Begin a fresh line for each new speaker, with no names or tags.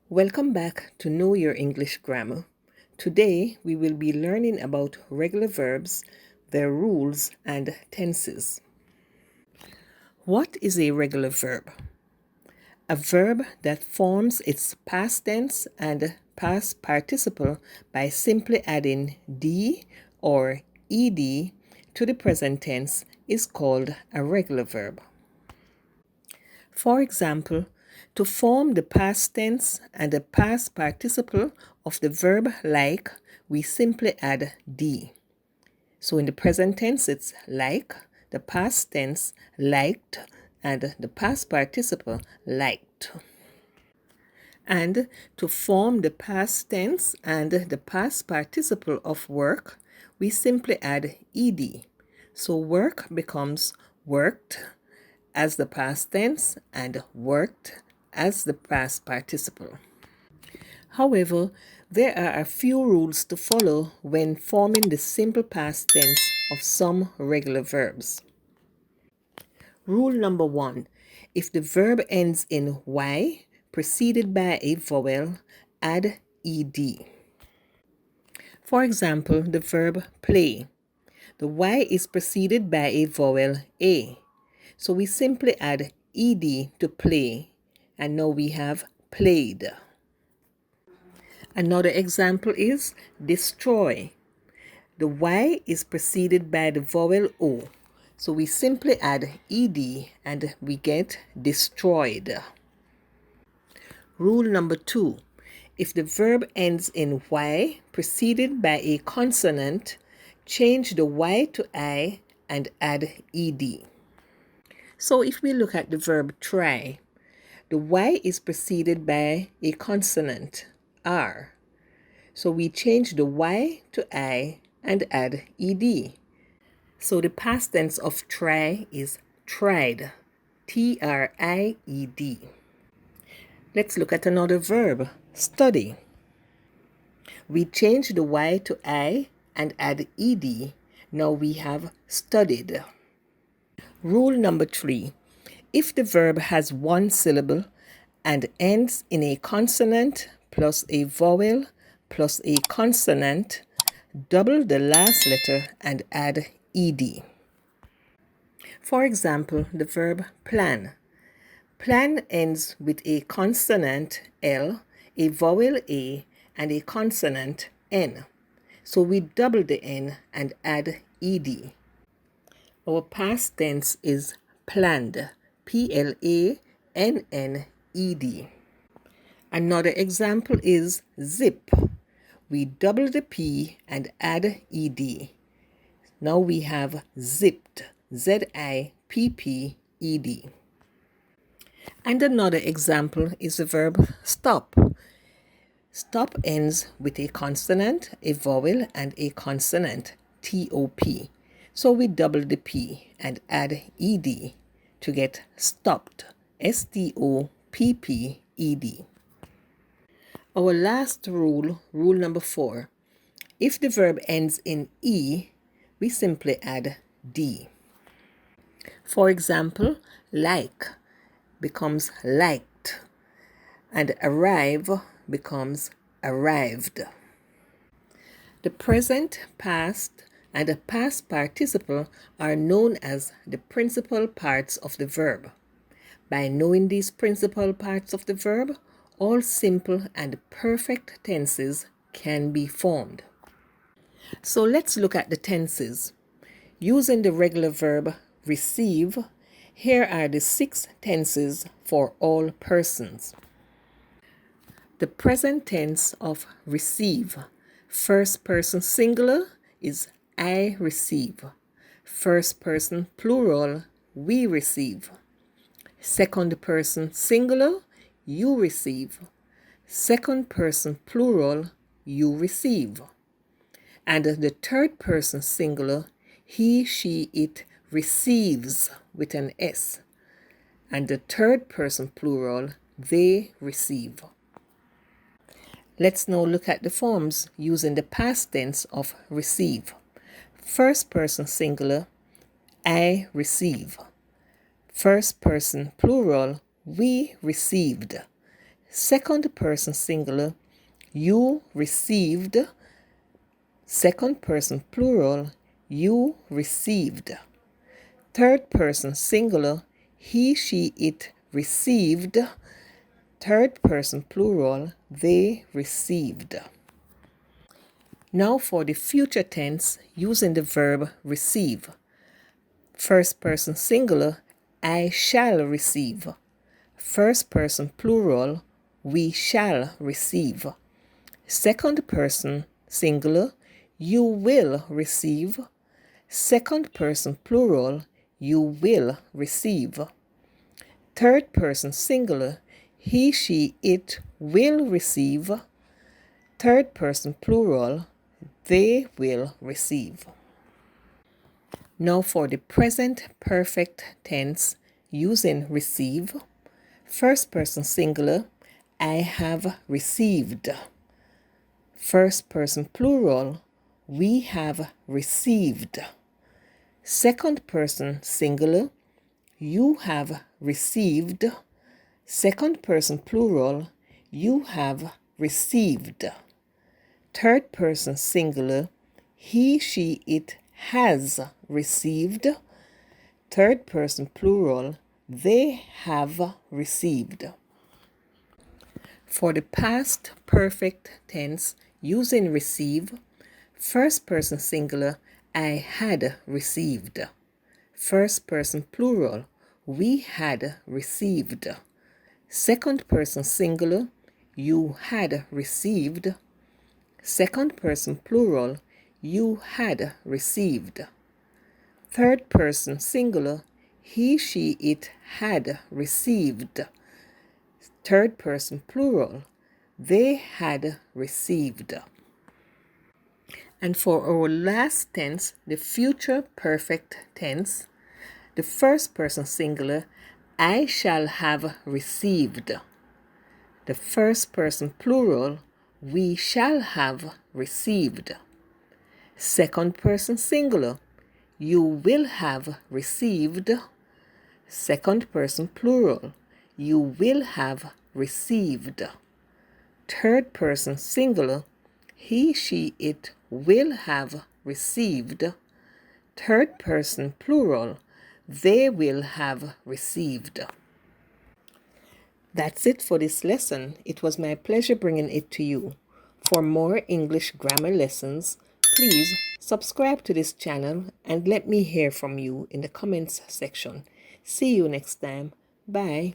Welcome back to Know Your English Grammar. Today we will be learning about regular verbs, their rules, and tenses. What is a regular verb? A verb that forms its past tense and past participle by simply adding d or ed to the present tense is called a regular verb. For example, to form the past tense and the past participle of the verb like, we simply add d. So in the present tense, it's like, the past tense liked, and the past participle liked. And to form the past tense and the past participle of work, we simply add ed. So work becomes worked as the past tense and worked as the past participle. However, there are a few rules to follow when forming the simple past tense of some regular verbs. Rule number 1. If the verb ends in y, preceded by a vowel, add ed. For example, the verb play. The y is preceded by a vowel a. So we simply add ed to play, and now we have played. Another example is destroy. The y is preceded by the vowel o. So we simply add ed and we get destroyed. Rule number 2. If the verb ends in y preceded by a consonant, change the y to I and add ed. So if we look at the verb try, the y is preceded by a consonant, r. So we change the y to I and add ed. So the past tense of try is tried, tried. Let's look at another verb, study. We change the y to I and add ed. Now we have studied. Rule number 3. If the verb has one syllable and ends in a consonant plus a vowel plus a consonant, double the last letter and add ed. For example, the verb plan. Plan ends with a consonant L, a vowel A, and a consonant N. So we double the N and add ed. Our past tense is planned, planned. Another example is zip. We double the P and add ed. Now we have zipped, zipped. And another example is the verb stop. Stop ends with a consonant, a vowel, and a consonant, top. So we double the P and add ed to get stopped, stopped. Our last rule, rule number 4. If the verb ends in e, we simply add d. For example, like becomes liked, and arrive becomes arrived. The present, past, and the past participle are known as the principal parts of the verb. By knowing these principal parts of the verb, all simple and perfect tenses can be formed. So let's look at the tenses. Using the regular verb receive, here are the 6 tenses for all persons. The present tense of receive. First person singular is I receive. First person plural, we receive. Second person singular, you receive. Second person plural, you receive. And the third person singular, he, she, it receives with an S. And the third person plural, they receive. Let's now look at the forms using the past tense of receive. First person singular, I receive. First person plural, we received. Second person singular, you received. Second person plural, you received. Third person singular, he, she, it received. Third person plural, they received. Now for the future tense using the verb receive. First person singular, I shall receive. First person plural, we shall receive. Second person singular, you will receive. Second person plural, you will receive. Third person singular, he, she, it will receive. Third person plural, they will receive. Now for the present perfect tense using receive. First person singular, I have received. First person plural, we have received. Second person singular, you have received. Second person plural, you have received. Third person singular, he, she, it has received. Third person plural, they have received. For the past perfect tense using receive, first person singular, I had received. First person plural, we had received. Second person singular, you had received. Second person plural, you had received. Third person singular, he, she, it had received. Third person plural, they had received. And for our last tense, the future perfect tense, the first person singular, I shall have received. The first person plural, we shall have received. Second person singular, you will have received. Second person plural, you will have received. Third person singular, he, she, it will have received. Third person plural, they will have received. That's it for this lesson. It was my pleasure bringing it to you. For more English grammar lessons, please subscribe to this channel and let me hear from you in the comments section. See you next time. Bye.